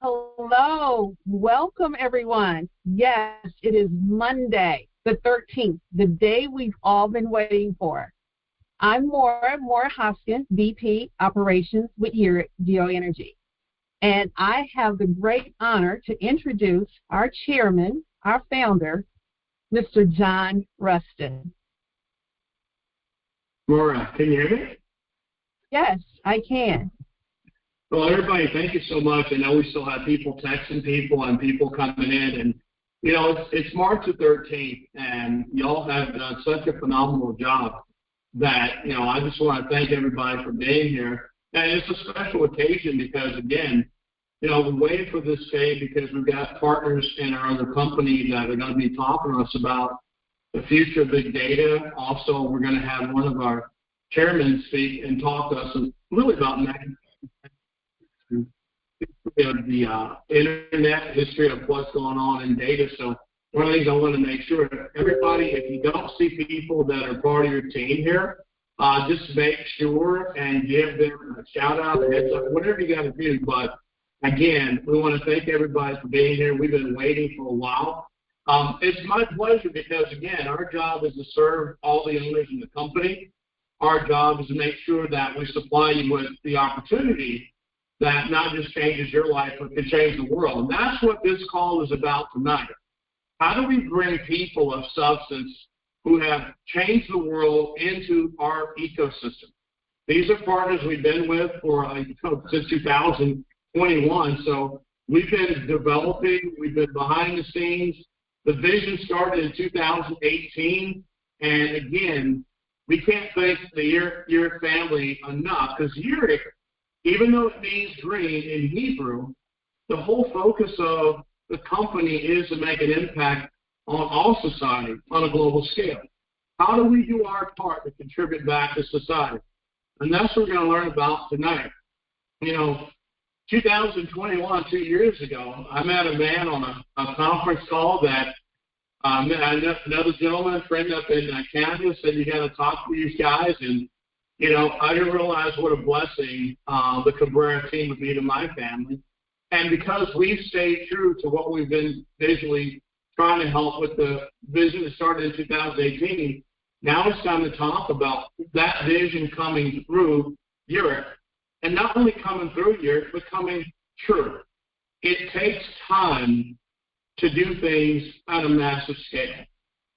Hello. Welcome, everyone. Yes, it is Monday, the 13th, the day we've all been waiting for. I'm Maura Hoskins, VP Operations with YEREQ Geoenergy. And I have the great honor to introduce our chairman, our founder, Mr. John Rustin. Maura, can you hear me? Yes, I can. Well, everybody, thank you so much. I know we still have people texting people and people coming in. And, you know, it's March the 13th, and y'all have done such a phenomenal job that, you know, I just want to thank everybody for being here. And it's a special occasion because, again, you know, we're waiting for this day because we've got partners in our other company that are going to be talking to us about the future of big data. Also, we're going to have one of our chairmen speak and talk to us really about history of the internet, history of what's going on in data. So one of the things I want to make sure, everybody, if you don't see people that are part of your team here, just make sure and give them a shout out, a heads up, whatever you got to do. But again, we want to thank everybody for being here. We've been waiting for a while. It's my pleasure because, again, our job is to serve all the owners in the company. Our job is to make sure that we supply you with the opportunity that not just changes your life, but can change the world. And that's what this call is about tonight. How do we bring people of substance who have changed the world into our ecosystem? These are partners we've been with for since 2021. So we've been developing, we've been behind the scenes. The vision started in 2018. And again, we can't thank the YEREQ family enough because YEREQ, even though it means green in Hebrew, the whole focus of the company is to make an impact on all society on a global scale. How do we do our part to contribute back to society? And that's what we're going to learn about tonight. You know, 2021, 2 years ago, I met a man on a conference call that another gentleman, friend up in Canada, said, you got to talk to these guys. And you know, I didn't realize what a blessing the Cubera team would be to my family. And because we've stayed true to what we've been visually trying to help with the vision that started in 2018, now it's time to talk about that vision coming through YEREQ. And not only coming through YEREQ, but coming true. It takes time to do things at a massive scale.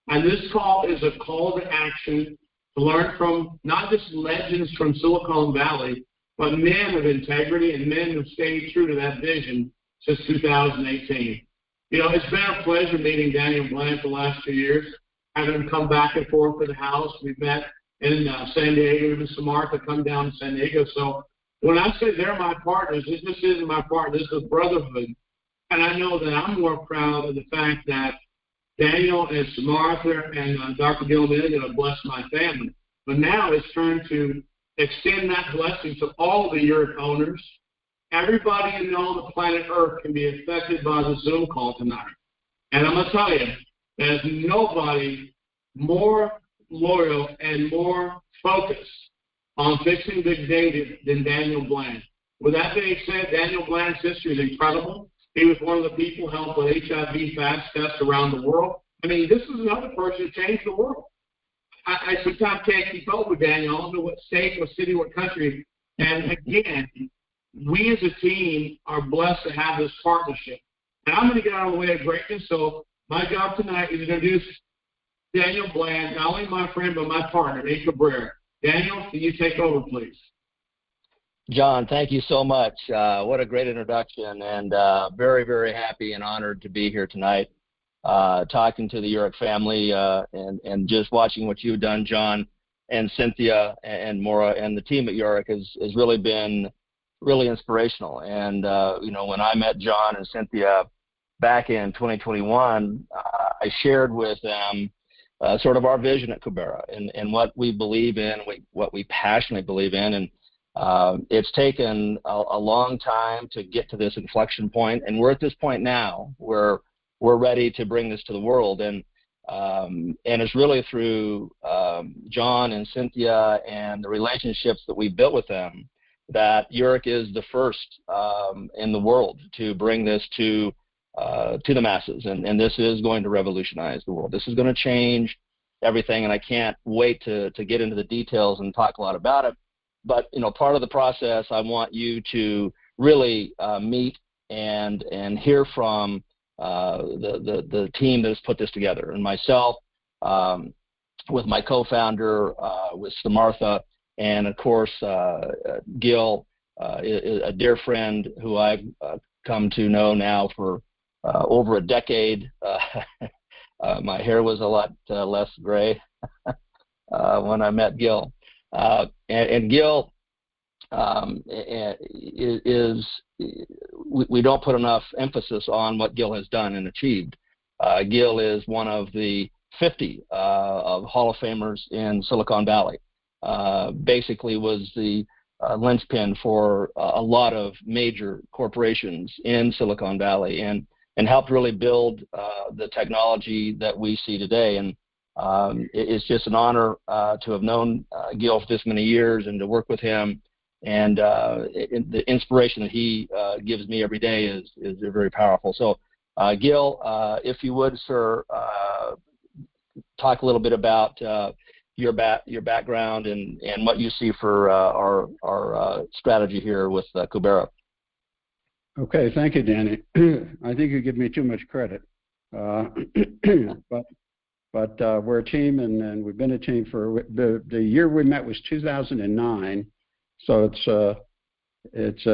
And this call is a call to action to learn from not just legends from Silicon Valley, but men of integrity and men who stayed true to that vision since 2018. You know, it's been a pleasure meeting Daniel Bland for the last 2 years, having him come back and forth to the house. We've met in San Diego, even Samartha come down to San Diego. So when I say they're my partners, this just isn't my partner, this is a brotherhood. And I know that I'm more proud of the fact that Daniel and Samartha and Dr. Gilman are going to bless my family. But now it's time to extend that blessing to all the YEREQ owners. Everybody you know on the planet Earth can be affected by the Zoom call tonight. And I'm going to tell you, there's nobody more loyal and more focused on fixing big data than Daniel Bland. With that being said, Daniel Bland's history is incredible. He was one of the people who helped with HIV fast tests around the world. I mean, this is another person who changed the world. I sometimes can't keep up with Daniel. I don't know what state, what city, what country. And again, we as a team are blessed to have this partnership. And I'm going to get out of the way of greatness. So my job tonight is to introduce Daniel Bland, not only my friend, but my partner, in Cubera. Daniel, can you take over, please? John, thank you so much. What a great introduction, and very, very happy and honored to be here tonight talking to the YEREQ family and just watching what you've done, John, and Cynthia and Maura and the team at YEREQ has really been really inspirational. And, you know, when I met John and Cynthia back in 2021, I shared with them sort of our vision at Cubera and what we believe in, what we passionately believe in. And it's taken a long time to get to this inflection point, and we're at this point now where we're ready to bring this to the world. And it's really through John and Cynthia and the relationships that we built with them that YEREQ is the first in the world to bring this to the masses, and this is going to revolutionize the world. This is going to change everything, and I can't wait to get into the details and talk a lot about it. But part of the process, I want you to really meet and hear from the team that has put this together, and myself, with my co-founder, with Samartha, and of course Gil, a dear friend who I've come to know now for over a decade. My hair was a lot less gray when I met Gil, and Gil we don't put enough emphasis on what Gil has done and achieved. Gil is one of the 50 of Hall of Famers in Silicon Valley. Basically was the linchpin for a lot of major corporations in Silicon Valley, and helped really build the technology that we see today. And it's just an honor to have known Gil for this many years and to work with him. And the inspiration that he gives me every day is very powerful. So, Gil, if you would, sir, talk a little bit about your background and what you see for our strategy here with Cubera. Okay, thank you, Danny. I think you give me too much credit, but we're a team, and we've been a team for the year we met was 2009. So the years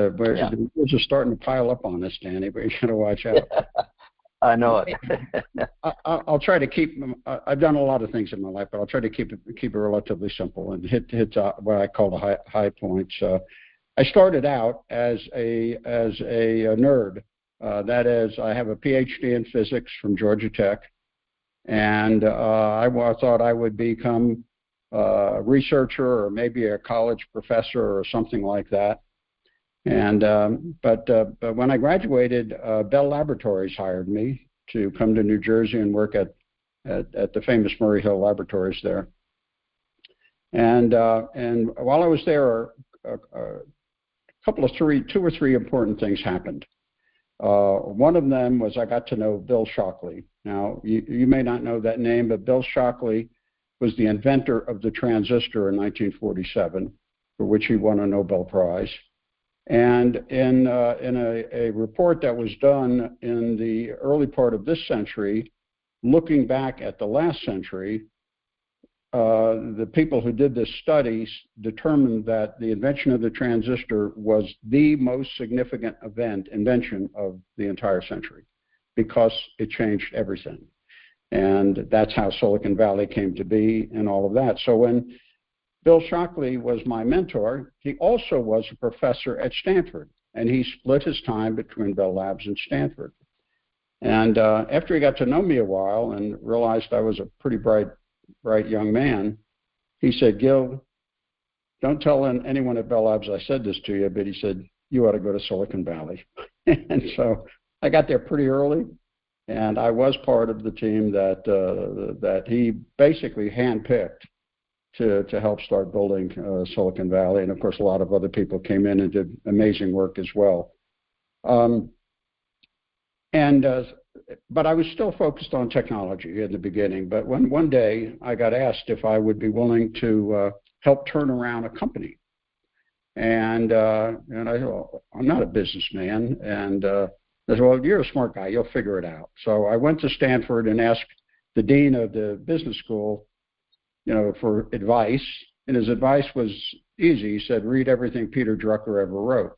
are starting to pile up on us, Danny. But you got to watch out. I know it. I'll try to keep. I've done a lot of things in my life, but I'll try to keep it relatively simple and hit what I call the high points. I started out as a nerd. That is, I have a PhD in physics from Georgia Tech, and I thought I would become a researcher or maybe a college professor or something like that. And but when I graduated, Bell Laboratories hired me to come to New Jersey and work at the famous Murray Hill Laboratories there. And while I was there, two or three important things happened. One of them was I got to know Bill Shockley. Now, you may not know that name, but Bill Shockley was the inventor of the transistor in 1947, for which he won a Nobel Prize. And in a report that was done in the early part of this century, looking back at the last century, the people who did this study determined that the invention of the transistor was the most significant invention of the entire century, because it changed everything. And that's how Silicon Valley came to be and all of that. So when Bill Shockley was my mentor, he also was a professor at Stanford, and he split his time between Bell Labs and Stanford. And after he got to know me a while and realized I was a pretty bright young man, he said, "Gil, don't tell anyone at Bell Labs I said this to you," but he said, "You ought to go to Silicon Valley." And so I got there pretty early, and I was part of the team that he basically handpicked to help start building Silicon Valley. And of course, a lot of other people came in and did amazing work as well. But I was still focused on technology in the beginning. But when one day I got asked if I would be willing to help turn around a company, and I said, "Well, I'm not a businessman." And they said, "Well, you're a smart guy. You'll figure it out." So I went to Stanford and asked the dean of the business school, for advice. And his advice was easy. He said, "Read everything Peter Drucker ever wrote."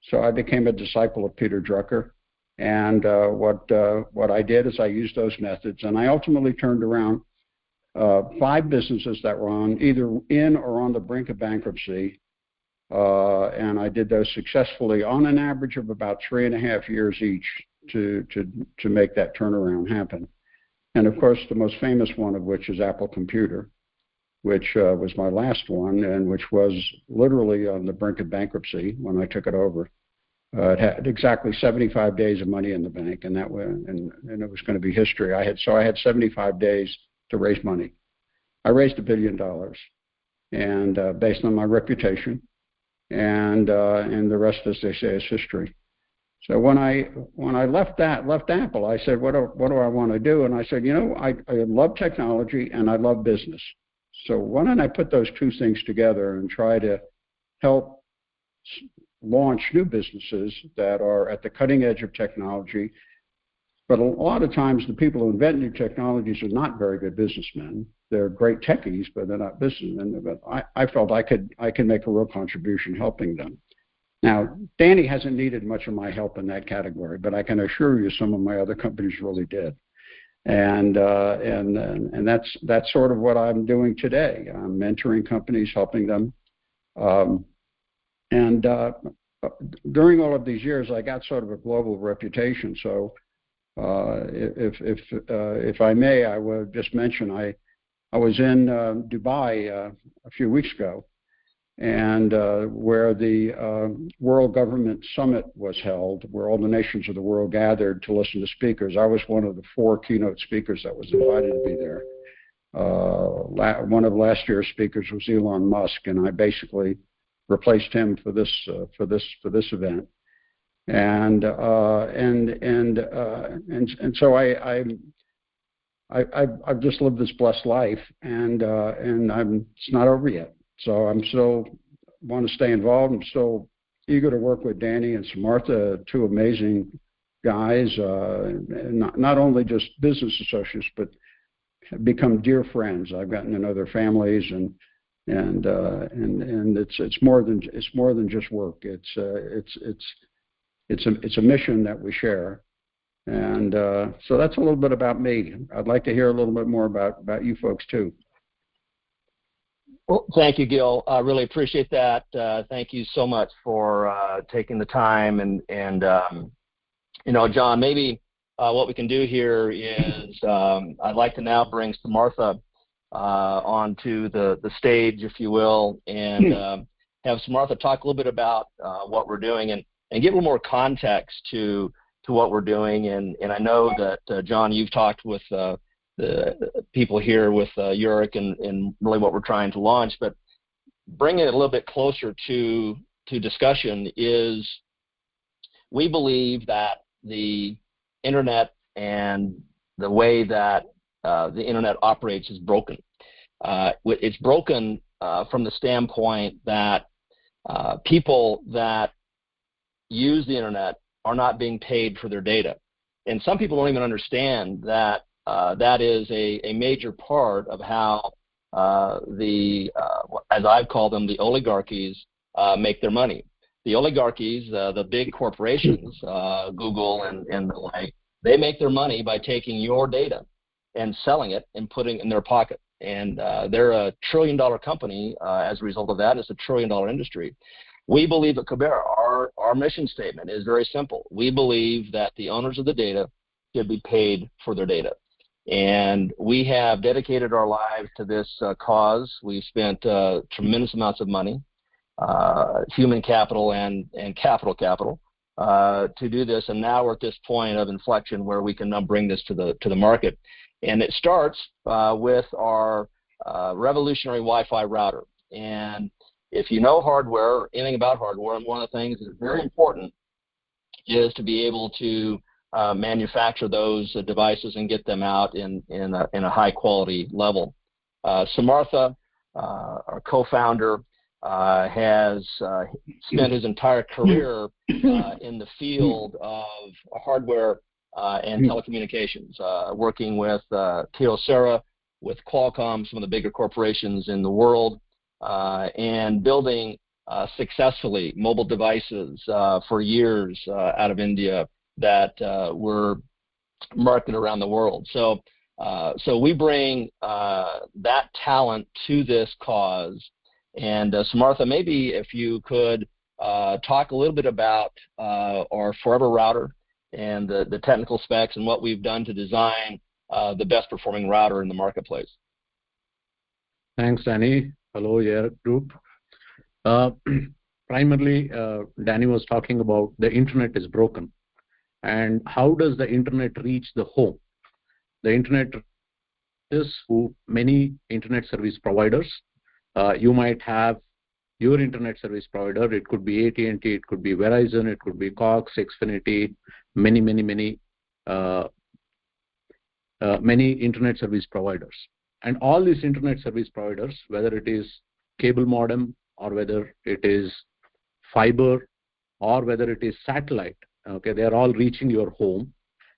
So I became a disciple of Peter Drucker. And what I did is I used those methods, and I ultimately turned around 5 businesses that were either in or on the brink of bankruptcy, and I did those successfully on an average of about 3.5 years each to make that turnaround happen. And of course, the most famous one of which is Apple Computer, which was my last one, and which was literally on the brink of bankruptcy when I took it over. It had exactly 75 days of money in the bank, and it was going to be history. I had 75 days to raise money. I raised $1 billion, and based on my reputation, and the rest, as they say, is history. So when I left Apple, I said, what do I want to do? And I said, I love technology and I love business. So why don't I put those two things together and try to help launch new businesses that are at the cutting edge of technology. But a lot of times the people who invent new technologies are not very good businessmen. They're great techies, but they're not businessmen. But I felt I could make a real contribution helping them. Now, Danny hasn't needed much of my help in that category, but I can assure you some of my other companies really did. And that's sort of what I'm doing today. I'm mentoring companies, helping them. During all of these years, I got sort of a global reputation. So if I may, I would just mention I was in Dubai a few weeks ago, and where the World Government Summit was held, where all the nations of the world gathered to listen to speakers. I was one of the 4 keynote speakers that was invited to be there. One of last year's speakers was Elon Musk, and I basically replaced him for this event. And so I've just lived this blessed life, and it's not over yet. So I'm still want to stay involved. I'm still eager to work with Danny and Samartha, 2 amazing guys, not only just business associates, but have become dear friends. I've gotten to know their families, and it's more than just work. It's a mission that we share. And so that's a little bit about me. I'd like to hear a little bit more about you folks too. Well, thank you, Gil. I really appreciate that. Thank you so much for taking the time. And John, maybe what we can do here is I'd like to now bring Samartha onto the stage, if you will, and have Samartha talk a little bit about what we're doing and give a little more context to what we're doing. And I know that, John, you've talked with the people here with YEREQ and really what we're trying to launch, but bringing it a little bit closer to discussion is we believe that the Internet and the way that the Internet operates is broken. It's broken from the standpoint that people that use the Internet are not being paid for their data. And some people don't even understand that that is a major part of how as I've called them, the oligarchies make their money. The oligarchies, the big corporations, Google and the like, they make their money by taking your data and selling it and putting it in their pocket. And they're a $1 trillion company as a result of that. It's a $1 trillion industry. We believe at Cubera, our mission statement is very simple. We believe that the owners of the data should be paid for their data. And we have dedicated our lives to this cause. We've spent tremendous amounts of money, human capital and capital to do this. And now we're at this point of inflection where we can now bring this to the market. And it starts with our revolutionary Wi-Fi router. And if you know hardware, anything about hardware, and one of the things that's very important is to be able to manufacture those devices and get them out in a high quality level. Samartha, our co-founder, has spent his entire career in the field of hardware and telecommunications, working with Kyocera, with Qualcomm, some of the bigger corporations in the world, and building successfully mobile devices for years out of India that were marketed around the world. So we bring that talent to this cause. And Samartha, maybe if you could talk a little bit about our Forever router and the technical specs and what we've done to design the best performing router in the marketplace. Thanks, Danny. Hello, YEREQ group. Primarily, Danny was talking about the Internet is broken. And how does the Internet reach the home? The Internet is through many Internet service providers. You might have your internet service provider. It could be AT&T, it could be Verizon, it could be Cox, Xfinity, many internet service providers. And all these internet service providers, whether it is cable modem or whether it is fiber or whether it is satellite, okay, they are all reaching your home.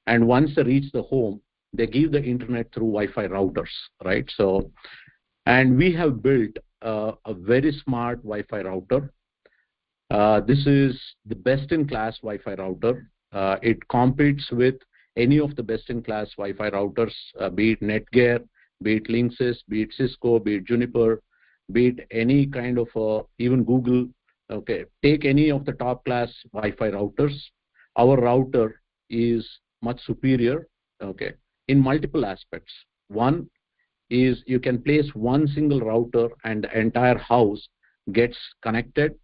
And once they reach the home, they give the internet through Wi-Fi routers, right? So, and we have built a very smart Wi-Fi router. This is the best-in-class Wi-Fi router. It competes with any of the best-in-class Wi-Fi routers, be it Netgear, be it Linksys, be it Cisco, be it Juniper, be it any kind of even Google. Okay, take any of the top-class Wi-Fi routers. Our router is much superior, okay, in multiple aspects. One is you can place one single router and the entire house gets connected.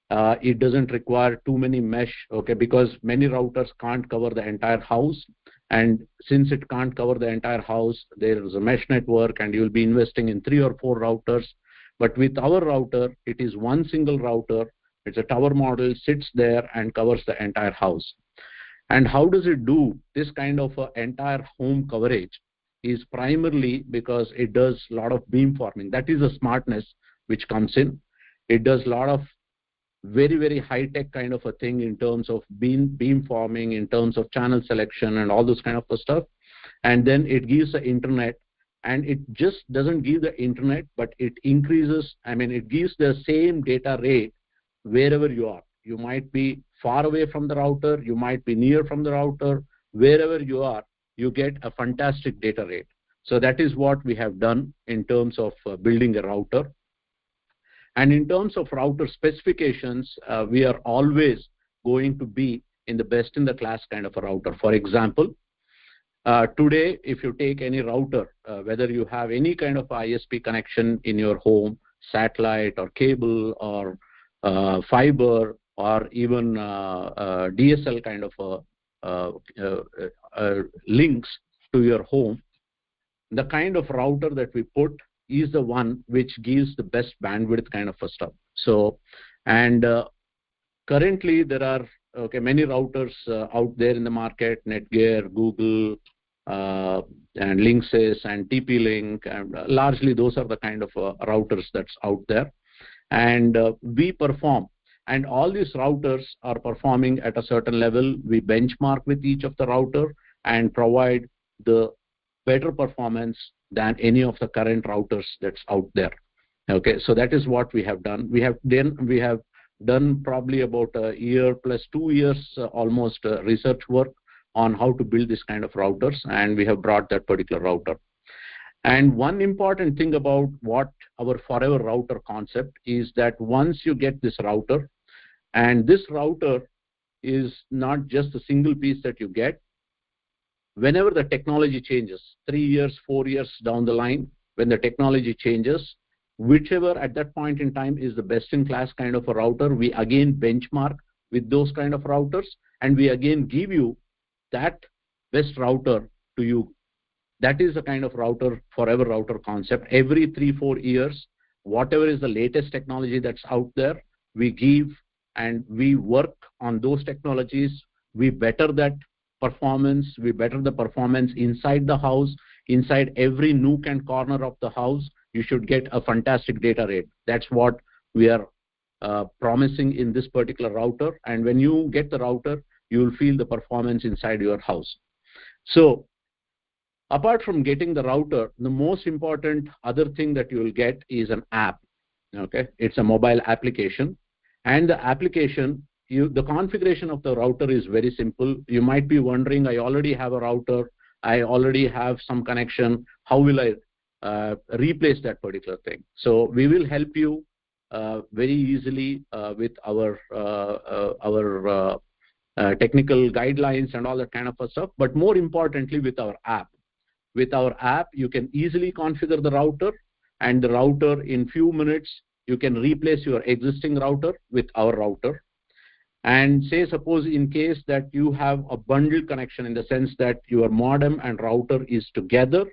It doesn't require too many mesh, okay, because many routers can't cover the entire house. And since it can't cover the entire house, there is a mesh network and you'll be investing in 3 or 4 routers. But with our router, it is one single router. It's a tower model, sits there and covers the entire house. And how does it do this kind of entire home coverage? Is primarily because it does a lot of beamforming. That is a smartness which comes in. It does a lot of very high-tech kind of a thing in terms of beamforming, in terms of channel selection and all those kind of stuff. And then it gives the internet, and it just doesn't give the internet, but it increases, it gives the same data rate wherever you are. You might be far away from the router, you might be near from the router, wherever you are, you get a fantastic data rate. So that is what we have done in terms of building a router. And in terms of router specifications, we are always going to be in the best in the class kind of a router. For example, today, if you take any router, whether you have any kind of ISP connection in your home, satellite or cable or fiber or even DSL kind of links to your home, the kind of router that we put is the one which gives the best bandwidth kind of a stuff. So, and currently there are many routers out there in the market, Netgear, Google, and Linksys and TP-Link, and largely those are the kind of routers that's out there. And we perform, and all these routers are performing at a certain level. We benchmark with each of the router and provide the better performance than any of the current routers that's out there. Okay, so that is what we have done. We have done probably about a year plus 2 years almost research work on how to build this kind of routers, and we have brought that particular router. And one important thing about what our forever router concept is that once you get this router, and this router is not just a single piece that you get, whenever the technology changes, 3 years, 4 years down the line, when the technology changes, whichever at that point in time is the best in class kind of a router, we again benchmark with those kind of routers, and we again give you that best router to you. That is the kind of router, forever router concept. Every 3-4 years, whatever is the latest technology that's out there, we give and we work on those technologies. We better that performance, we better the performance inside the house, inside every nook and corner of the house. You should get a fantastic data rate. That's what we are promising in this particular router. And when you get the router, you will feel the performance inside your house. So apart from getting the router, the most important other thing that you will get is an app. Okay, it's a mobile application, and the application, the configuration of the router is very simple. You might be wondering, I already have a router, I already have some connection, how will I replace that particular thing? So we will help you very easily with our technical guidelines and all that kind of stuff, but more importantly with our app. With our app, you can easily configure the router, and the router in few minutes, you can replace your existing router with our router. And say suppose in case that you have a bundled connection, in the sense that your modem and router is together,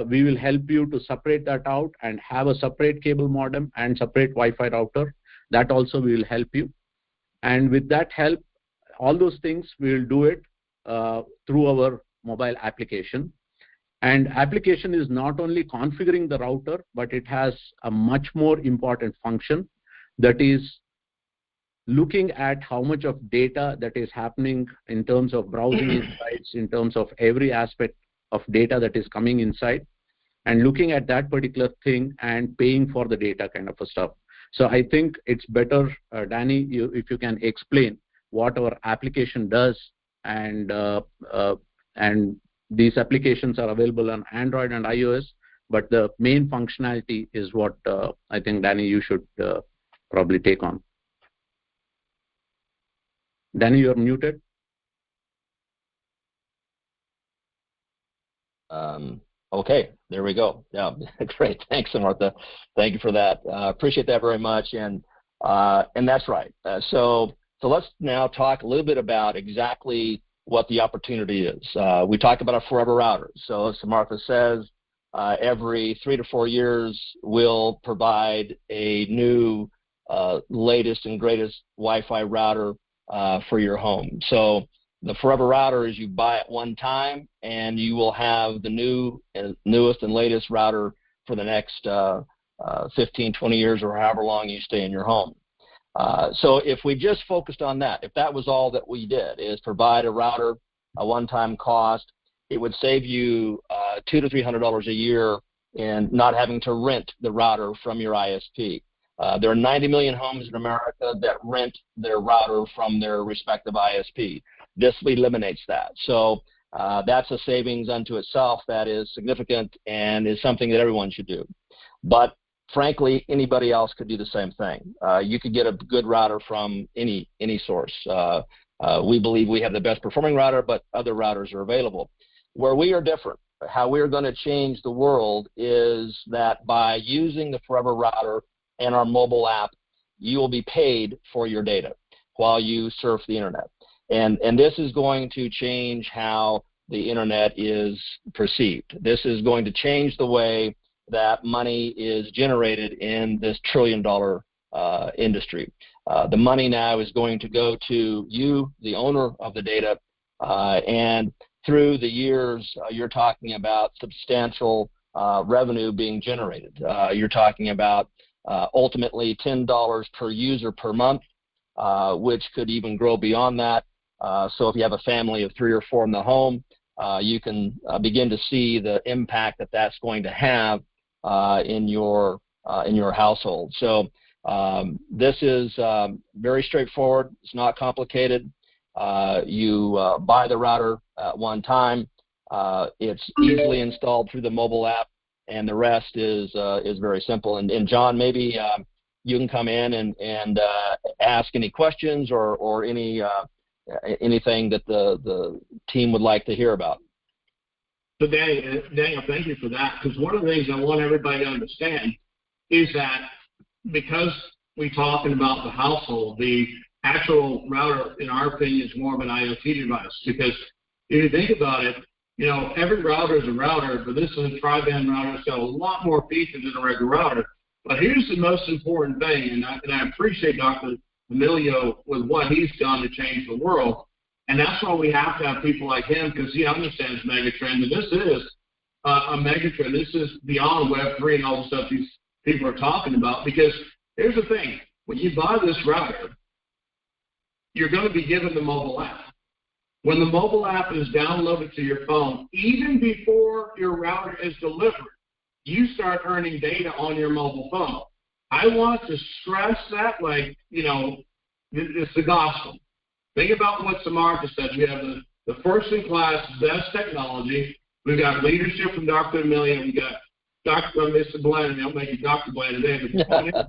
we will help you to separate that out and have a separate cable modem and separate Wi-Fi router. That also will help you. And with that help, all those things, we will do it through our mobile application. And application is not only configuring the router, but it has a much more important function, that is looking at how much of data that is happening in terms of browsing insights, in terms of every aspect of data that is coming inside, and looking at that particular thing and paying for the data kind of a stuff. So I think it's better, Danny, if you can explain what our application does, and these applications are available on Android and iOS, but the main functionality is what I think, Danny, you should probably take on. Danny, you're muted. Okay, there we go. Yeah, great. Thanks, Samartha. Thank you for that. Appreciate that very much. And that's right. So let's now talk a little bit about exactly what the opportunity is. We talked about a forever router. So as Samartha says, every 3 to 4 years, we'll provide a new latest and greatest Wi-Fi router for your home. So the forever router is you buy it one time, and you will have the newest and latest router for the next 15, 20 years, or however long you stay in your home. So if we just focused on that, if that was all that we did, is provide a router, a one-time cost, it would save you $200 to $300 a year in not having to rent the router from your ISP. There are 90 million homes in America that rent their router from their respective ISP. This eliminates that. So that's a savings unto itself that is significant and is something that everyone should do. But frankly, anybody else could do the same thing. You could get a good router from any source. We believe we have the best performing router, but other routers are available. Where we are different, how we're going to change the world is that by using the forever router and our mobile app, you will be paid for your data while you surf the internet. And this is going to change how the internet is perceived. This is going to change the way that money is generated in this trillion-dollar industry. The money now is going to go to you, the owner of the data, and through the years, you're talking about substantial revenue being generated. You're talking about ultimately $10 per user per month, which could even grow beyond that. So if you have a family of 3 or 4 in the home, you can begin to see the impact that that's going to have in your household. So this is very straightforward. It's not complicated. You buy the router at one time. It's easily installed through the mobile app, and the rest is very simple. And John, maybe you can come in and ask any questions or anything that the team would like to hear about. So Daniel, thank you for that, because one of the things I want everybody to understand is that because we're talking about the household, the actual router, in our opinion, is more of an IoT device, because if you think about it, you know, every router is a router, but this is a tri-band router. It's got a lot more features than a regular router. But here's the most important thing, and I appreciate Dr. Amelio with what he's done to change the world. And that's why we have to have people like him, because he understands megatrend. And this is a megatrend. This is beyond Web3 and all the stuff these people are talking about. Because here's the thing. When you buy this router, you're going to be given the mobile app. When the mobile app is downloaded to your phone, even before your router is delivered, you start earning data on your mobile phone. I want to stress that, like, you know, it's the gospel. Think about what Samartha said. We have the first-in-class, best technology. We've got leadership from Dr. Amelio. We've got Mr. Bland. I'll make you Dr. Bland today. But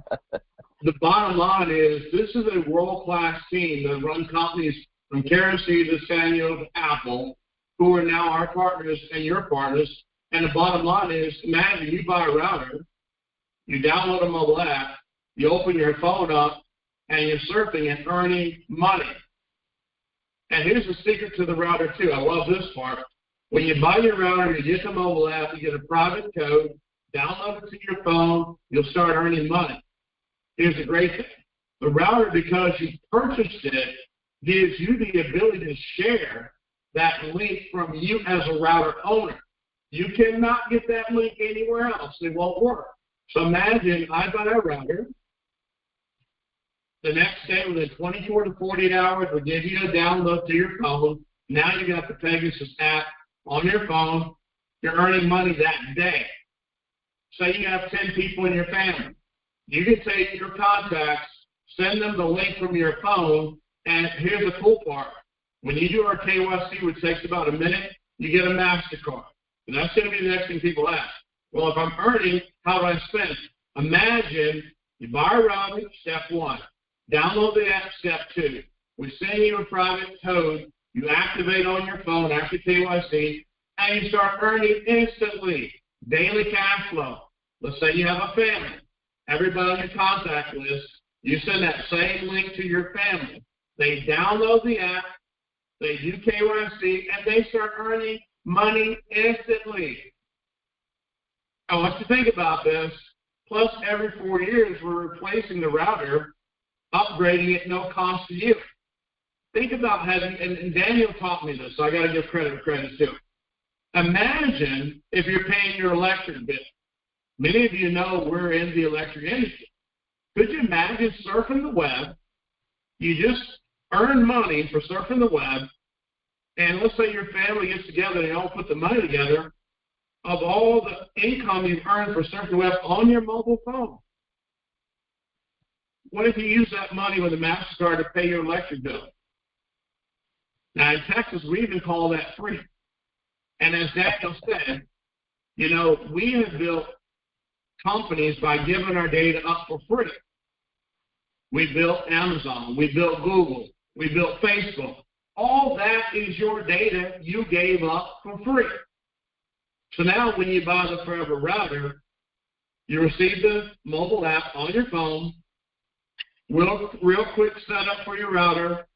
the bottom line is this is a world-class team that run companies from Kerosene to Sanyo to Apple, who are now our partners and your partners. And the bottom line is, imagine you buy a router, you download a mobile app, you open your phone up, and you're surfing and earning money. And here's the secret to the router, too. I love this part. When you buy your router, you get the mobile app, you get a private code, download it to your phone, you'll start earning money. Here's the great thing. The router, because you purchased it, gives you the ability to share that link from you as a router owner. You cannot get that link anywhere else. It won't work. So imagine I buy a router. The next day, within 24 to 48 hours, we'll give you a download to your phone. Now you got the PEGASUS app on your phone. You're earning money that day. Say you have 10 people in your family. You can take your contacts, send them the link from your phone, and here's the cool part. When you do our KYC, which takes about a minute, you get a MasterCard. And that's going to be the next thing people ask. Well, if I'm earning, how do I spend? Imagine you buy a router, step one. Download the app, step two. We send you a private code. You activate on your phone after KYC, and you start earning instantly. Daily cash flow. Let's say you have a family. Everybody on your contact list, you send that same link to your family. They download the app, they do KYC, and they start earning money instantly. I want you to think about this. Plus, every 4 years, we're replacing the router, upgrading it, no cost to you. Think about having, and Daniel taught me this, so I got to give credit where credit's due. Imagine if you're paying your electric bill. Many of you know we're in the electric industry. Could you imagine surfing the web? You just earn money for surfing the web, and let's say your family gets together and they all put the money together of all the income you've earned for surfing the web on your mobile phone. What if you use that money with a MasterCard to pay your electric bill? Now, in Texas, we even call that free. And as Daniel said, you know, we have built companies by giving our data up for free. We built Amazon. We built Google. We built Facebook. All that is your data you gave up for free. So now when you buy the Forever router, you receive the mobile app on your phone, real quick setup for your router.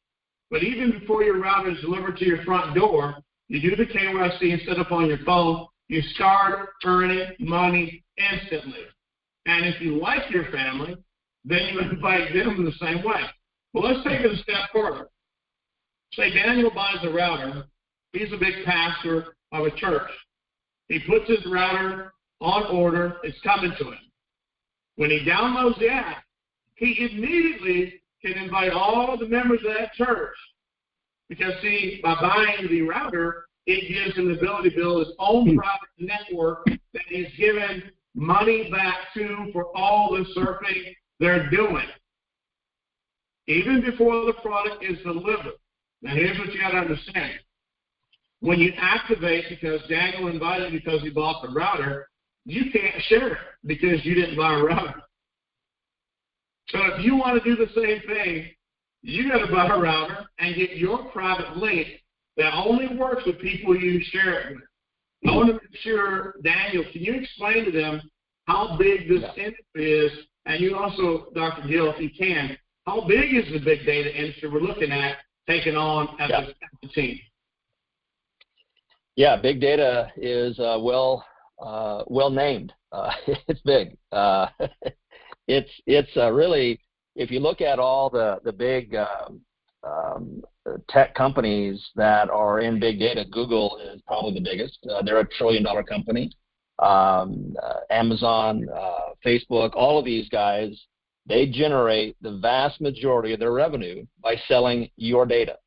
But even before your router is delivered to your front door, you do the KYC and set up on your phone, you start earning money instantly. And if you like your family, then you invite them in the same way. Well, let's take it a step further. Say Daniel buys a router. He's a big pastor of a church. He puts his router on order. It's coming to him. When he downloads the app, he immediately can invite all the members of that church. Because, see, by buying the router, it gives him the ability to build his own private network that he's given money back to for all the surfing they're doing. Even before the product is delivered. Now, here's what you got to understand. When you activate, because Daniel invited you because he bought the router, you can't share it because you didn't buy a router. So if you want to do the same thing, you got to buy a router and get your private link that only works with people you share it with. I want to make sure, Daniel, can you explain to them how big this industry is? And you also, Dr. Gill, if you can, how big is the big data industry we're looking at taking on as a team? Yeah, big data is well named. It's big. It's really, if you look at all the big tech companies that are in big data, Google is probably the biggest. They're $1 trillion company. Amazon, Facebook, all of these guys, they generate the vast majority of their revenue by selling your data.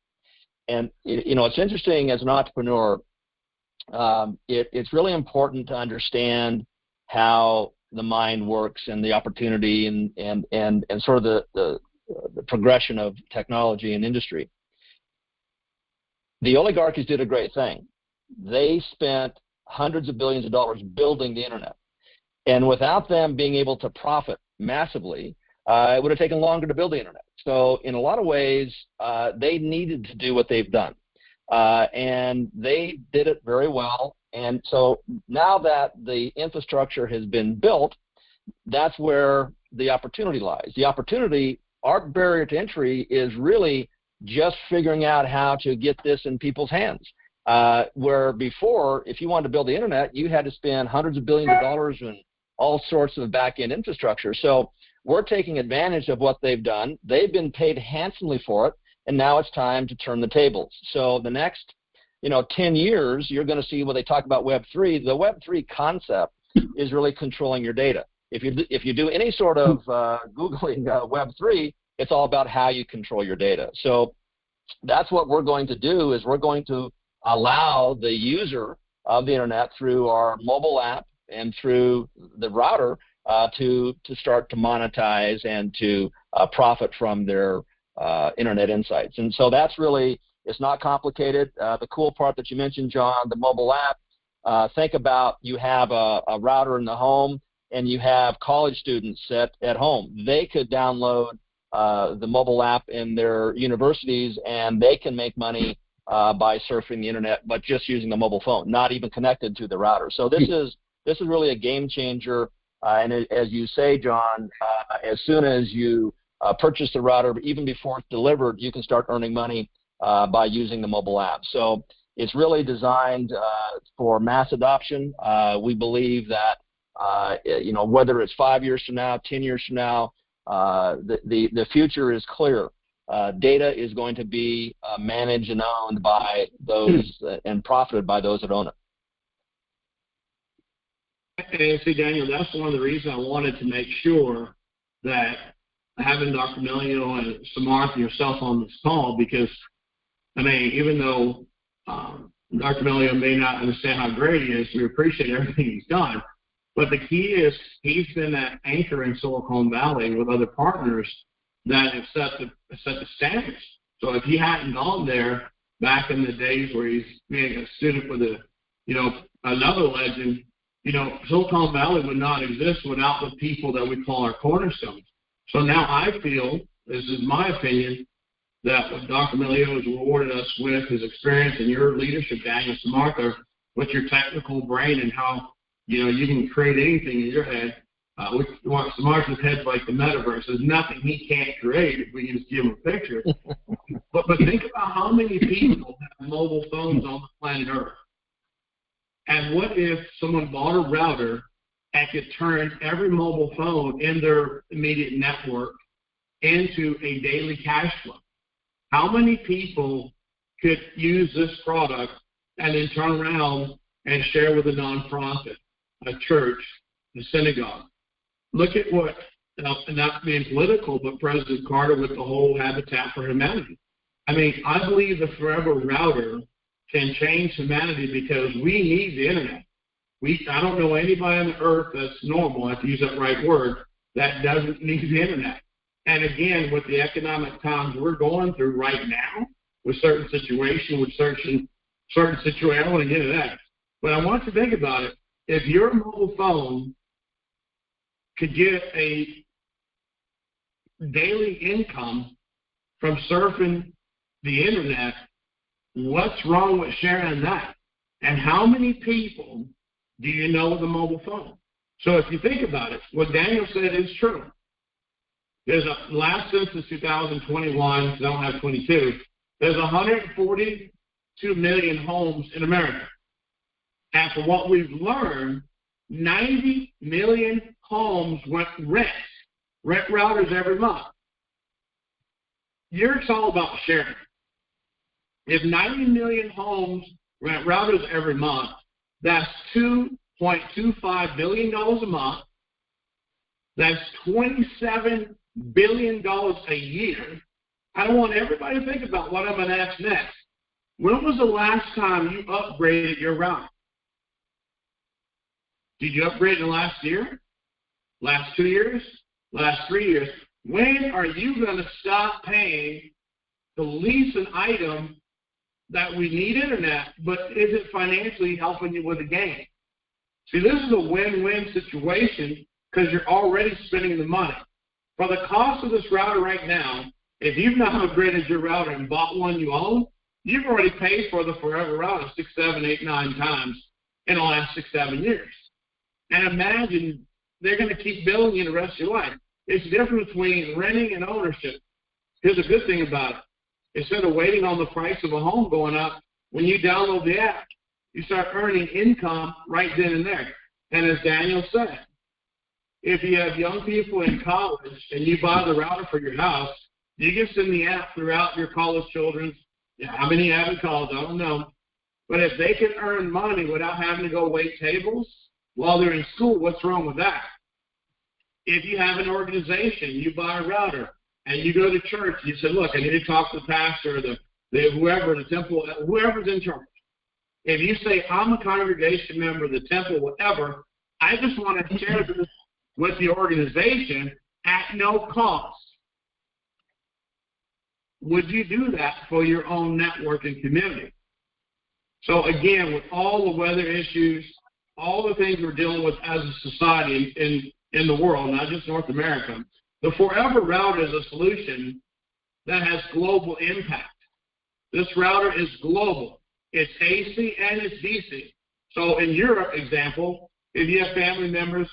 And you know, it's interesting as an entrepreneur. It's really important to understand how the mind works and the opportunity and sort of the progression of technology and industry. The oligarchies did a great thing. They spent hundreds of billions of dollars building the internet. And without them being able to profit massively, it would have taken longer to build the internet. So in a lot of ways, they needed to do what they've done. And they did it very well. And so now that the infrastructure has been built, that's where the opportunity lies. The opportunity, our barrier to entry is really just figuring out how to get this in people's hands. where before, if you wanted to build the internet, you had to spend hundreds of billions of dollars in all sorts of back-end infrastructure. So we're taking advantage of what they've done. They've been paid handsomely for it, and now it's time to turn the tables. So the next 10 years, you're going to see when they talk about Web3, the Web3 concept is really controlling your data. If you do any sort of Googling Web3, it's all about how you control your data. So that's what we're going to do, is we're going to allow the user of the internet through our mobile app and through the router to start to monetize and to profit from their internet insights. And so that's really, it's not complicated. The cool part that you mentioned, John, the mobile app, think about you have a router in the home and you have college students at home. They could download the mobile app in their universities, and they can make money by surfing the internet, but just using the mobile phone, not even connected to the router. So this is really a game changer. And as you say, John, as soon as you purchase the router, even before it's delivered, you can start earning money by using the mobile app. So it's really designed for mass adoption. We believe that whether it's 5 years from now, 10 years from now, the future is clear. Data is going to be managed and owned by those and profited by those that own it. And see, Daniel, that's one of the reasons I wanted to make sure that having Dr. Amelio and Samartha, yourself, on this call, because, I mean, even though Dr. Amelio may not understand how great he is, we appreciate everything he's done. But the key is he's been that anchor in Silicon Valley with other partners that have set the standards. So if he hadn't gone there back in the days where he's being a student with another legend, Silicon Valley would not exist without the people that we call our cornerstones. So now I feel, this is my opinion, that what Dr. Amelio has rewarded us with, his experience and your leadership, Daniel, Samartha, with your technical brain and how you can create anything in your head. Samartha's head's like the metaverse. There's nothing he can't create if we can just give him a picture. but think about how many people have mobile phones on the planet Earth. And what if someone bought a router and could turn every mobile phone in their immediate network into a daily cash flow? How many people could use this product and then turn around and share with a nonprofit, a church, a synagogue? Look at what, not being political, but President Carter with the whole Habitat for Humanity. I mean, I believe the Forever Router can change humanity because we need the internet. I don't know anybody on the earth that's normal, I have to use that right word, that doesn't need the internet. And again, with the economic times we're going through right now, with certain situations, I want to get into that. But I want you to think about it. If your mobile phone could get a daily income from surfing the internet, what's wrong with sharing that? And how many people do you know with a mobile phone? So if you think about it, what Daniel said is true. There's a last census 2021, because I don't have 22, there's 142 million homes in America. And from what we've learned, 90 million homes went rent routers every month. It's all about sharing. If 90 million homes rent routers every month, that's $2.25 billion a month. That's $27 billion a year. I don't want everybody to think about what I'm going to ask next. When was the last time you upgraded your router? Did you upgrade in the last year? Last 2 years? Last 3 years? When are you going to stop paying to lease an item that we need internet, but is it financially helping you with the game? See, this is a win-win situation because you're already spending the money. For the cost of this router right now, if you've not upgraded your router and bought one you own, you've already paid for the Forever Router 6, 7, 8, 9 times in the last 6, 7 years. And imagine they're going to keep billing you the rest of your life. It's the difference between renting and ownership. Here's a good thing about it. Instead of waiting on the price of a home going up, when you download the app, you start earning income right then and there. And as Daniel said, if you have young people in college and you buy the router for your house, you can send the app throughout your college children's. How many have in college? I don't know. But if they can earn money without having to go wait tables while they're in school, what's wrong with that? If you have an organization, you buy a router, and you go to church, and you say, look, I need to talk to the pastor, whoever, the temple, whoever's in charge. If you say, I'm a congregation member of the temple, whatever, I just want to share this with the organization at no cost. Would you do that for your own network and community? So again, with all the weather issues, all the things we're dealing with as a society in the world, not just North America, the Forever router is a solution that has global impact. This router is global. It's AC and it's DC. So in Europe, example, if you have family members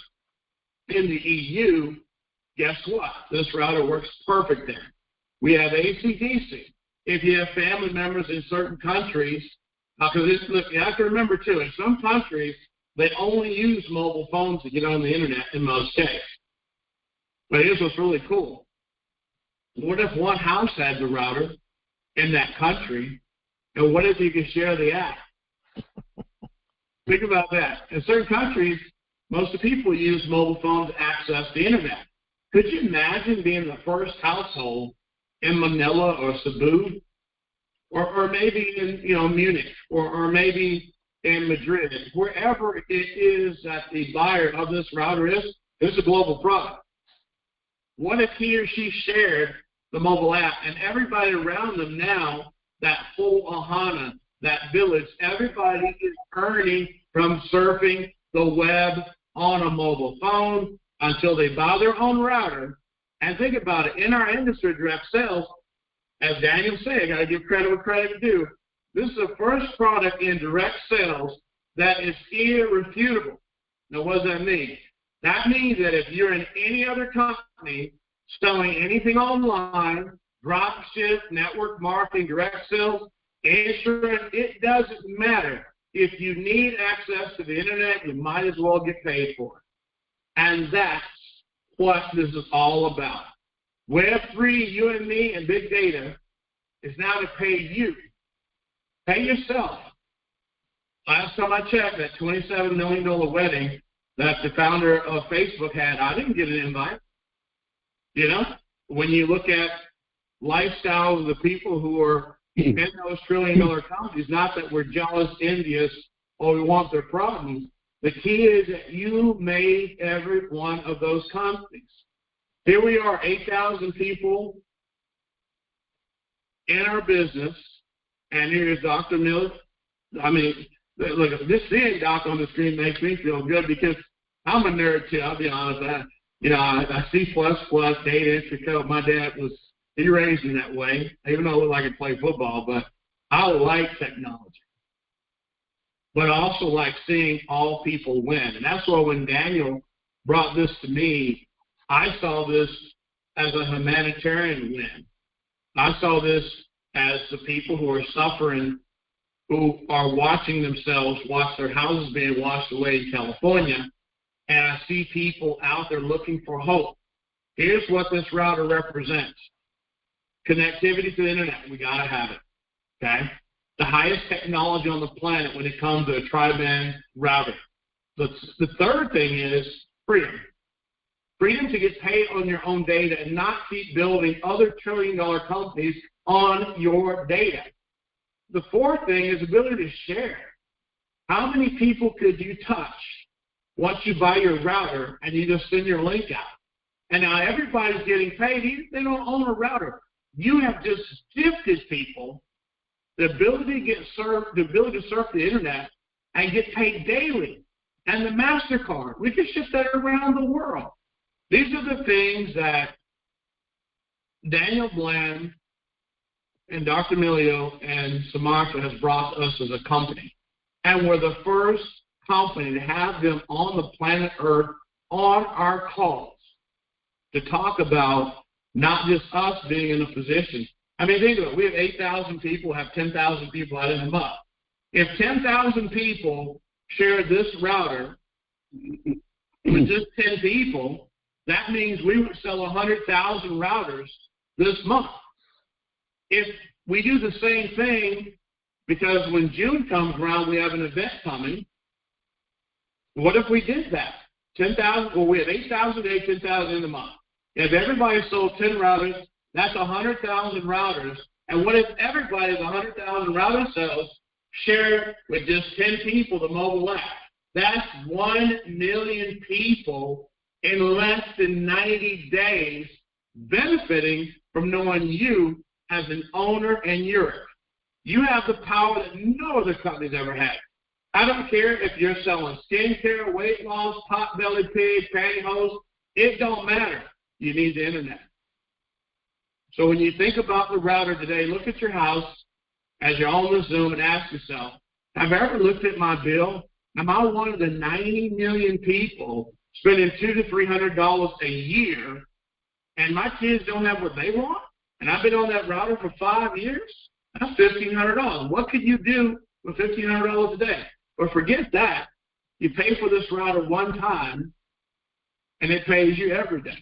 in the EU, guess what? This router works perfect there. We have AC/DC. If you have family members in certain countries, because you have to remember too, in some countries, they only use mobile phones to get on the internet in most cases. But here's what's really cool. What if one house had the router in that country, and what if you could share the app? Think about that. In certain countries, most of the people use mobile phones to access the internet. Could you imagine being the first household in Manila or Cebu, or maybe in Munich, or maybe in Madrid, wherever it is that the buyer of this router is? It's a global product. What if he or she shared the mobile app, and everybody around them now, that whole Ohana, that village, everybody is earning from surfing the web on a mobile phone until they buy their own router. And think about it, in our industry, direct sales, as Daniel said, I got to give credit where credit is due. This is the first product in direct sales that is irrefutable. Now, what does that mean? That means that if you're in any other company selling anything online, drop ship, network marketing, direct sales, insurance, it doesn't matter. If you need access to the internet, you might as well get paid for it. And that's what this is all about. Web3, you and me, and big data is now to pay you. Pay yourself. Last time I checked, that $27 million wedding that the founder of Facebook had, I didn't get an invite. When you look at lifestyles of the people who are in those trillion-dollar companies, not that we're jealous, envious, or we want their problems. The key is that you made every one of those companies. Here we are, 8,000 people in our business, and here's Dr. Miller. I mean, look, just seeing Doc on the screen makes me feel good because I'm a nerd too, I'll be honest. I C++, data entry code. My dad he raised me that way, even though I look like I could play football, but I like technology. But I also like seeing all people win. And that's why when Daniel brought this to me, I saw this as a humanitarian win. I saw this as the people who are suffering, who are watching themselves watch their houses being washed away in California, and I see people out there looking for hope. Here's what this router represents. Connectivity to the internet, we got to have it, okay? The highest technology on the planet when it comes to a tri-band router. The third thing is freedom. Freedom to get paid on your own data and not keep building other trillion-dollar companies on your data. The fourth thing is ability to share. How many people could you touch once you buy your router and you just send your link out? And now everybody's getting paid. They don't own a router. You have just gifted people the ability to surf the internet and get paid daily. And the MasterCard, we can ship that around the world. These are the things that Daniel Bland and Dr. Amelio and Samartha has brought us as a company. And we're the first company to have them on the planet Earth on our calls to talk about not just us being in a position. I mean, think of it. We have 8,000 people, have 10,000 people out in the month. If 10,000 people share this router with just 10 people, that means we would sell 100,000 routers this month. If we do the same thing, because when June comes around, we have an event coming, what if we did that? 10,000, well, we have 8,000 a day, 10,000 in a month. If everybody sold 10 routers, that's 100,000 routers. And what if everybody, the 100,000 router sales, share with just 10 people the mobile app? That's 1 million people in less than 90 days benefiting from knowing you as an owner and YEREQ. You have the power that no other company's ever had. I don't care if you're selling skincare, weight loss, pot-bellied pig, pantyhose. It don't matter. You need the internet. So when you think about the router today, look at your house as you're on the Zoom and ask yourself, have I ever looked at my bill? Am I one of the 90 million people spending $200 to $300 a year, and my kids don't have what they want? And I've been on that router for 5 years? That's $1,500. What could you do with $1,500 a day? Or forget that. You pay for this router one time, and it pays you every day.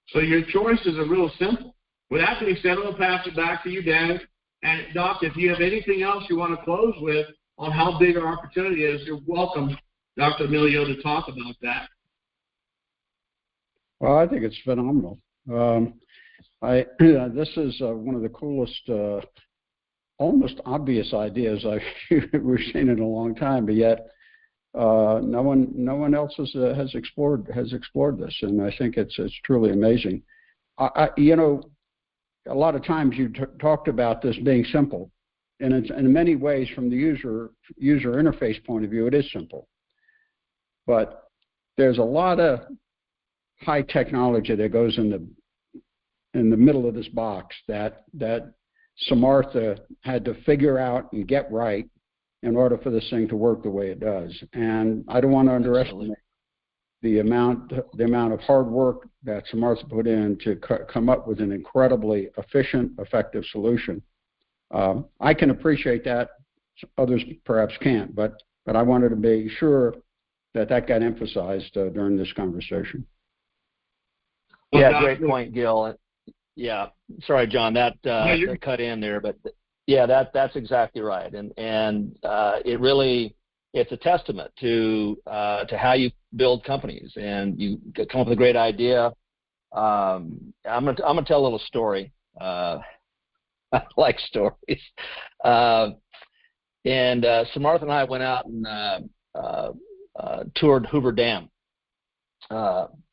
So your choices are real simple. With that being said, I'm going to pass it back to you, Dan. And, Doc, if you have anything else you want to close with on how big our opportunity is, you're welcome, Dr. Amelio, to talk about that. Well, I think it's phenomenal. This is one of the coolest, almost obvious ideas we've seen in a long time, but yet no one else has explored this, and I think it's truly amazing. A lot of times you talked about this being simple, and it's in many ways from the user interface point of view, it is simple, but there's a lot of high technology that goes in the middle of this box that Samartha had to figure out and get right in order for this thing to work the way it does. And I don't want to underestimate the amount of hard work that Samartha put in to come up with an incredibly efficient, effective solution. I can appreciate that. Others perhaps can't, but I wanted to be sure that got emphasized during this conversation. Yeah, great point, Gil. Yeah, sorry, John, that cut in there, but yeah, that's exactly right, and it's a testament to how you build companies, and you come up with a great idea. I'm gonna tell a little story. I like stories, and Samartha and I went out and toured Hoover Dam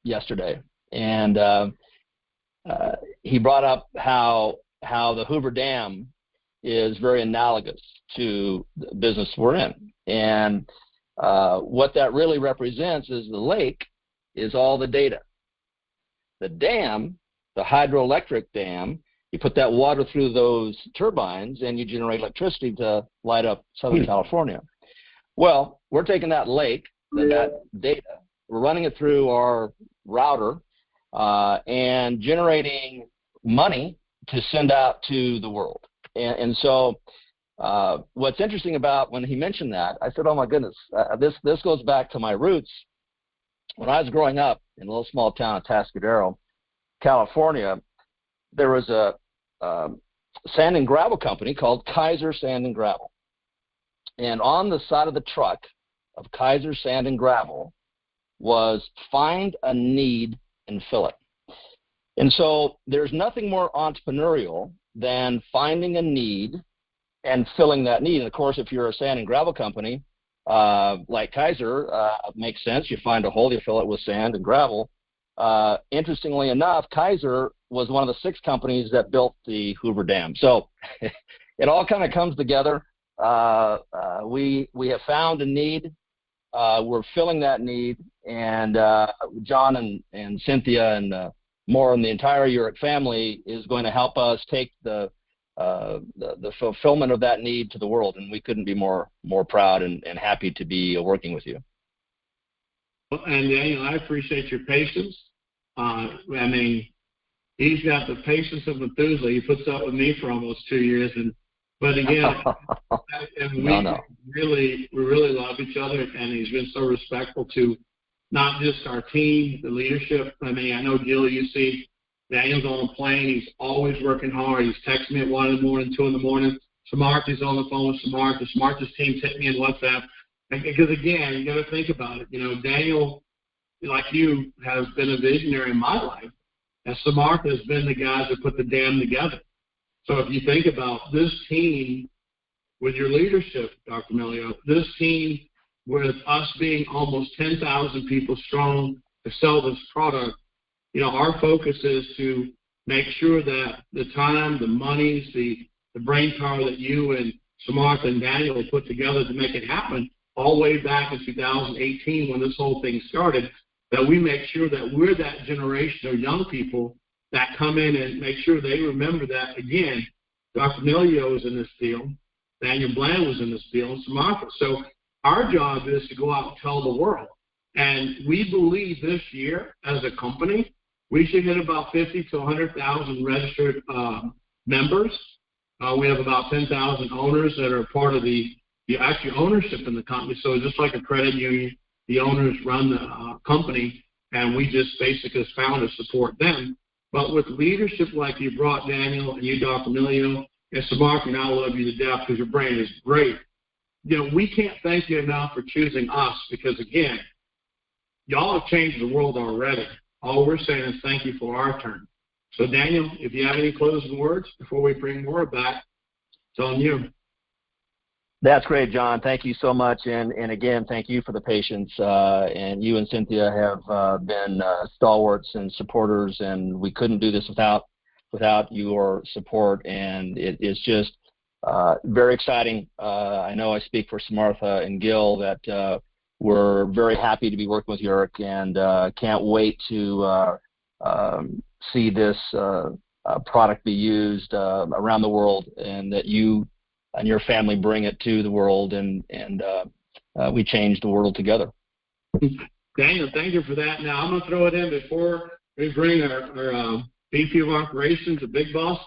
yesterday, and he brought up how the Hoover Dam is very analogous to the business we're in. And what that really represents is the lake is all the data. The dam, the hydroelectric dam, you put that water through those turbines and you generate electricity to light up Southern California. Well, we're taking that lake, that data, we're running it through our router, and generating money to send out to the world. And so what's interesting about when he mentioned that, I said, oh my goodness, this goes back to my roots. When I was growing up in a little small town of Atascadero, California, there was a sand and gravel company called Kaiser Sand and Gravel. And on the side of the truck of Kaiser Sand and Gravel was find a need and fill it. And so there's nothing more entrepreneurial than finding a need and filling that need. And of course, if you're a sand and gravel company like Kaiser, makes sense. You find a hole, you fill it with sand and gravel. Interestingly enough, Kaiser was one of the 6 companies that built the Hoover Dam. So it all kind of comes together. We have found a need. We're filling that need, and John and Cynthia and more and the entire YEREQ family is going to help us take the fulfillment of that need to the world, and we couldn't be more proud and happy to be working with you. And I appreciate your patience. I mean, he's got the patience of Methuselah. He puts up with me for almost 2 years, and But again, and we really love each other, and he's been so respectful to not just our team, the leadership. I mean, I know, Jill, you see Daniel's on a plane. He's always working hard. He's texting me at 1 in the morning, 2 in the morning. Samartha's on the phone with Samartha. Samartha's team's hit me in WhatsApp. Because, again, you got to think about it. You know, Daniel, like you, has been a visionary in my life, and Samartha has been the guys that put the dam together. So if you think about this team with your leadership, Dr. Amelio, this team with us being almost 10,000 people strong to sell this product, you know, our focus is to make sure that the time, the monies, the brain power that you and Samartha and Daniel put together to make it happen all the way back in 2018 when this whole thing started, that we make sure that we're that generation of young people that come in and make sure they remember that, again, Dr. Amelio was in this deal, Daniel Bland was in this deal, and Samartha. So our job is to go out and tell the world. And we believe this year, as a company, we should hit about 50 to 100,000 registered members. We have about 10,000 owners that are part of the actual ownership in the company. So just like a credit union, the owners run the company, and we just basically, as founders, support them. But with leadership like you brought, Daniel, and you, Dr. Amelio, and Samartha, and I love you to death because your brain is great. You know, we can't thank you enough for choosing us because, again, y'all have changed the world already. All we're saying is thank you for our turn. So, Daniel, if you have any closing words before we bring Maura back, it's on you. That's great, John. Thank you so much. And again, thank you for the patience. And you and Cynthia have been stalwarts and supporters, and we couldn't do this without your support. And it is just very exciting. I know I speak for Samartha and Gil that we're very happy to be working with YEREQ, and can't wait to see this product be used around the world, and that you and your family bring it to the world, and we change the world together. Daniel, thank you for that. Now, I'm going to throw it in before we bring our VP of Operations, the big boss.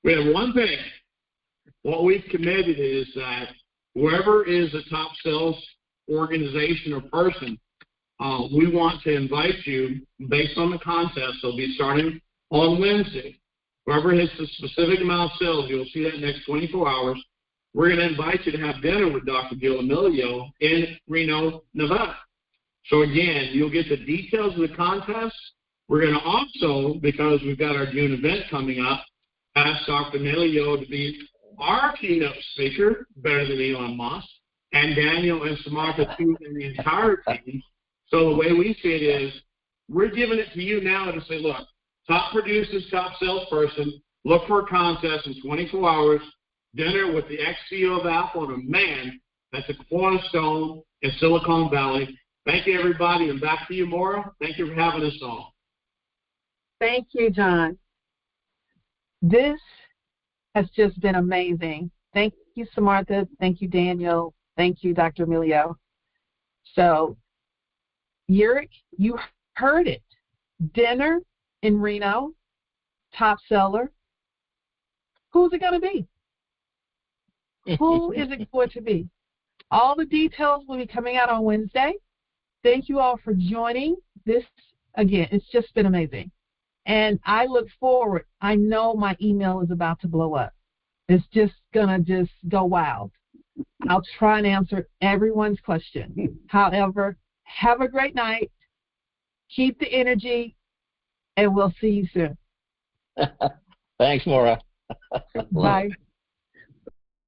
We have one thing. What we've committed is that whoever is a top sales organization or person, we want to invite you based on the contest. They'll be starting on Wednesday. Whoever hits a specific amount of sales, you'll see that next 24 hours. We're going to invite you to have dinner with Dr. Gil Amelio in Reno, Nevada. So, again, you'll get the details of the contest. We're going to also, because we've got our June event coming up, ask Dr. Amelio to be our keynote speaker, better than Elon Musk, and Daniel and Samartha, too, and the entire team. So the way we see it is we're giving it to you now to say, look, top producers, top salesperson, look for a contest in 24 hours, dinner with the ex-CEO of Apple, and a man that's a cornerstone in Silicon Valley. Thank you, everybody, and back to you, Maura. Thank you for having us on. Thank you, John. This has just been amazing. Thank you, Samartha. Thank you, Daniel. Thank you, Dr. Amelio. So, YEREQ, you heard it. Dinner in Reno, top seller. Who's it going to be? Who is it going to be? All the details will be coming out on Wednesday. Thank you all for joining this. Again, it's just been amazing. And I look forward. I know my email is about to blow up. It's just going to go wild. I'll try and answer everyone's question. However, have a great night. Keep the energy, and we'll see you soon. Thanks, Maura. Bye.